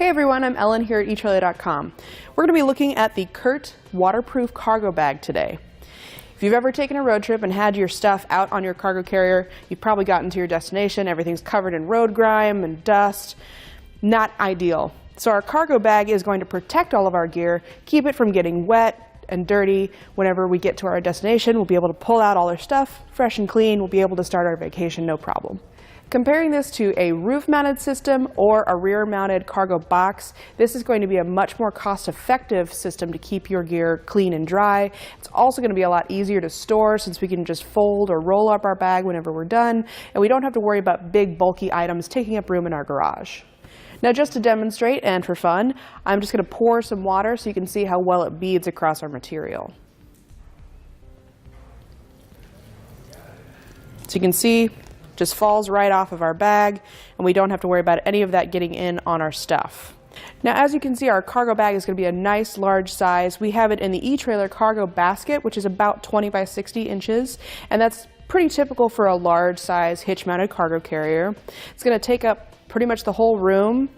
Hey everyone, I'm Ellen here at etrailer.com. We're going to be looking at the Curt waterproof cargo bag today. If you've ever taken a road trip and had your stuff out on your cargo carrier, you've probably gotten to your destination, everything's covered in road grime and dust. Not ideal. So our cargo bag is going to protect all of our gear, keep it from getting wet and dirty. Whenever we get to our destination, we'll be able to pull out all our stuff, fresh and clean. We'll be able to start our vacation no problem. Comparing this to a roof-mounted system or a rear-mounted cargo box, this is going to be a much more cost-effective system to keep your gear clean and dry. It's also going to be a lot easier to store since we can just fold or roll up our bag whenever we're done, and we don't have to worry about big, bulky items taking up room in our garage. Now, just to demonstrate and for fun, I'm just going to pour some water so you can see how well it beads across our material. So you can see just falls right off of our bag, and we don't have to worry about any of that getting in on our stuff. Now, as you can see, our cargo bag is going to be a nice large size. We have it in the etrailer cargo basket, which is about 20 by 60 inches, and that's pretty typical for a large size hitch-mounted cargo carrier. It's going to take up pretty much the whole room.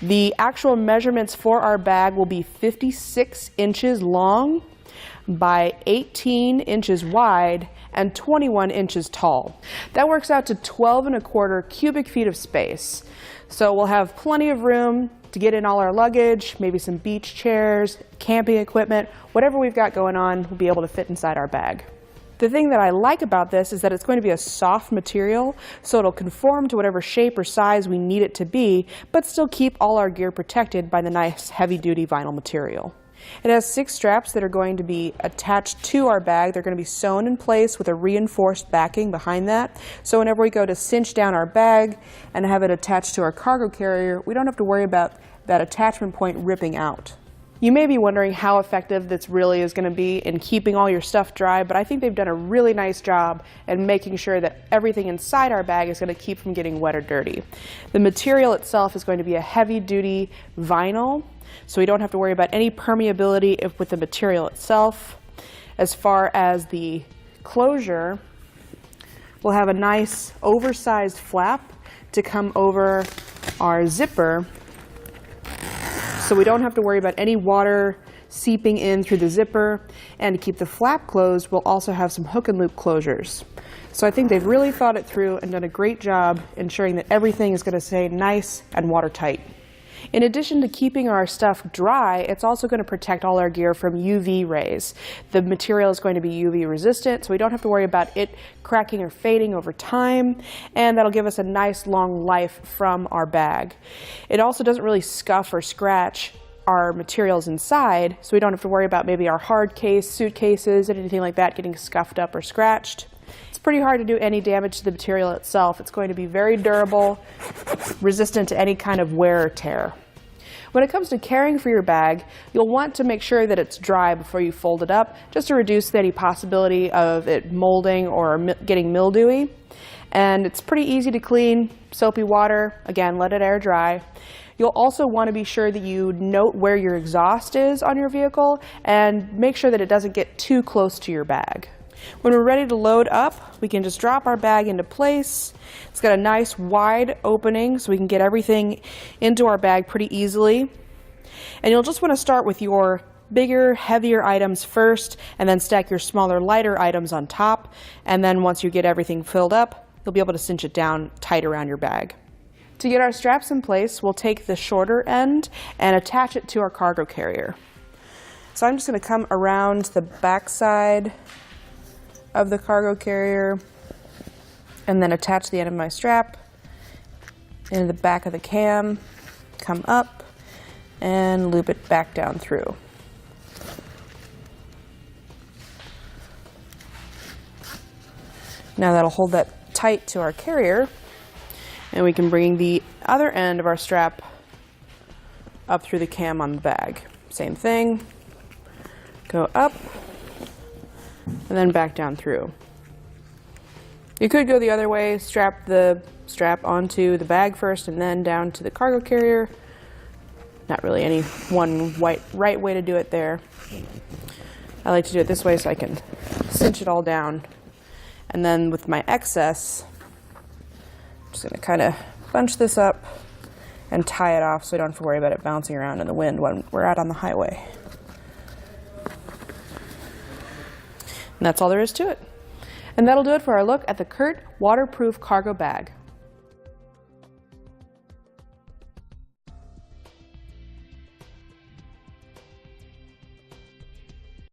The actual measurements for our bag will be 56 inches long by 18 inches wide and 21 inches tall. That works out to 12¼ cubic feet of space. So we'll have plenty of room to get in all our luggage, maybe some beach chairs, camping equipment, whatever we've got going on, we'll be able to fit inside our bag. The thing that I like about this is that it's going to be a soft material, so it'll conform to whatever shape or size we need it to be, but still keep all our gear protected by the nice heavy-duty vinyl material. It has 6 straps that are going to be attached to our bag. They're going to be sewn in place with a reinforced backing behind that. So whenever we go to cinch down our bag and have it attached to our cargo carrier, we don't have to worry about that attachment point ripping out. You may be wondering how effective this really is going to be in keeping all your stuff dry, but I think they've done a really nice job in making sure that everything inside our bag is going to keep from getting wet or dirty. The material itself is going to be a heavy-duty vinyl, so we don't have to worry about any permeability with the material itself. As far as the closure, we'll have a nice oversized flap to come over our zipper, so we don't have to worry about any water seeping in through the zipper. And to keep the flap closed, we'll also have some hook and loop closures. So I think they've really thought it through and done a great job ensuring that everything is going to stay nice and watertight. In addition to keeping our stuff dry, it's also going to protect all our gear from UV rays. The material is going to be UV resistant, so we don't have to worry about it cracking or fading over time, and that'll give us a nice long life from our bag. It also doesn't really scuff or scratch our materials inside, so we don't have to worry about maybe our hard case, suitcases, and anything like that getting scuffed up or scratched. It's pretty hard to do any damage to the material itself. It's going to be very durable, resistant to any kind of wear or tear. When it comes to caring for your bag, you'll want to make sure that it's dry before you fold it up, just to reduce any possibility of it molding or getting mildewy. And it's pretty easy to clean. Soapy water, again, let it air dry. You'll also want to be sure that you note where your exhaust is on your vehicle and make sure that it doesn't get too close to your bag. When we're ready to load up, we can just drop our bag into place. It's got a nice wide opening so we can get everything into our bag pretty easily. And you'll just want to start with your bigger, heavier items first, and then stack your smaller, lighter items on top. And then once you get everything filled up, you'll be able to cinch it down tight around your bag. To get our straps in place, we'll take the shorter end and attach it to our cargo carrier. So I'm just going to come around the back side of the cargo carrier and then attach the end of my strap into the back of the cam, come up and loop it back down through. Now that'll hold that tight to our carrier, and we can bring the other end of our strap up through the cam on the bag. Same thing, go up and then back down through. You could go the other way, strap the strap onto the bag first and then down to the cargo carrier. Not really any one right way to do it there. I like to do it this way so I can cinch it all down. And then with my excess, I'm just going to kind of bunch this up and tie it off so we don't have to worry about it bouncing around in the wind when we're out on the highway. And that's all there is to it. And that'll do it for our look at the Curt waterproof cargo bag.